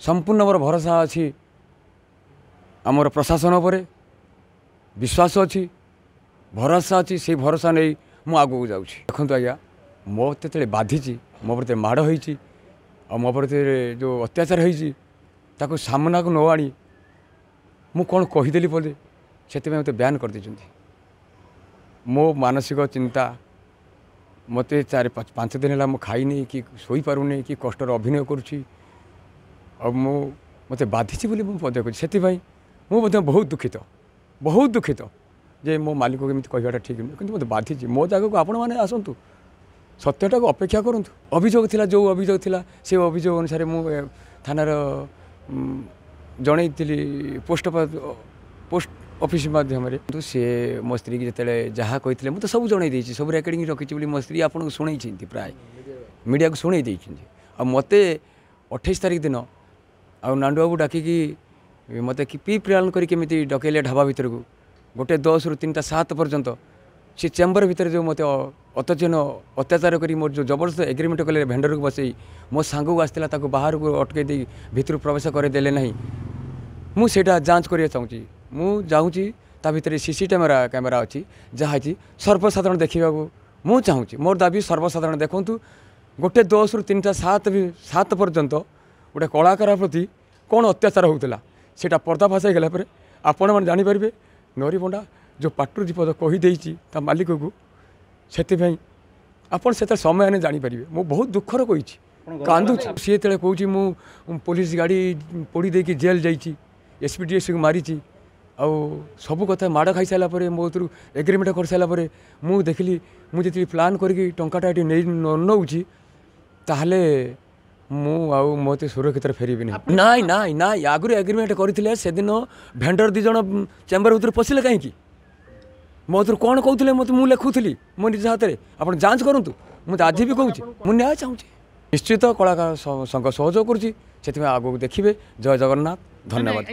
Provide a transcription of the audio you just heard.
संपूर्ण मोर भरोसा अच्छी आमर प्रशासन पर विश्वास अच्छी भरोसा अच्छी से भरोसा नहीं मु आगू जाऊँ देखो आज्ञा मो ते बाधिची मो प्रति माड़ होती मो प्रति जो अत्याचार होता सामना को न आनी मु कौन कहीदेली बोले से मत बैन कर दी मो मानसिक चिंता मत 4-5 दिन है मु खाईनी कि शोई पारुनी कि कष्टर अभिनय करुँची मत बाधिची बोली मुझे बहुत दुखित जे मो मालिक को एमती कहवाटा ठीक नुह कि मत बाधिची मो जगह को आपण मैंने आसतु सत्यटा को अपेक्षा करूँ अभियोग थिला जो अभियोग थिला से अभियोग अनुसार मु थानार जनई पोस्ट ऑफिस माध्यम सी मो स्त्री की जिते जहाँ कही मुझे सब जनई सब रेकर्डिंग रखी मो स्त्री आपको शुणी प्राय मीडिया को शुणी आ मत 28 तारिख दिन आ नांडू बाबू डाकिकी मत पी प्लान करके डकैले ढाबा भितर को 10 ରୁ 3ଟା 7 पर्यंत सी चेम्बर भितर जो मत अतजन अत्याचार कर मोर जो जबरदस्त एग्रीमेंट कले भेंडर को बसई मो सांग को आसला बाहर को अटकई दे भितर प्रवेश करदेले ना मुझे जांच करा चाहूँगी मुझे ता भीतर सीसी कैमेरा अच्छी जहाँ सर्वसाधारण देखा मुझे चाहूँगी मोर दाबी सर्वसाधारण देखूँ 10 ରୁ 3ଟା 7 पर्यंत गोटे कलाकार प्रति कौन अत्याचार होता सेटा पर्दाफाश हो गला आपण मैंने जानीपारे नरीबंडा जो पाटू दीपद कहीदे मालिक को से आपड़ से समय जानीपारे मु बहुत दुखर कही कांदू सी जो कौच मु पुलिस गाड़ी पोड़ी देकी जेल जाइए एसपीडीएस को मारी आउ सब कथा माड़ खाई सारापर मो एग्रीमेंट कर सारापर मुझे देखिली मुझे प्लान करके टाटा ये नहीं नौची ताहले मत सुरक्षित फेरबी ना आगुरी एग्रीमेंट करते से दिन भेंडर 2 जन चेम्बर भर पशिले कहीं मो कौन कहते मत मुझे लिखुली मो निज हाथ में आप जांच करूँ मुझे आज भी कहूँ मुझे न्याय चाहूँ निश्चित कलाकार संघ सहयोग करुँच से आगे देखिए जय जगन्नाथ धन्यवाद।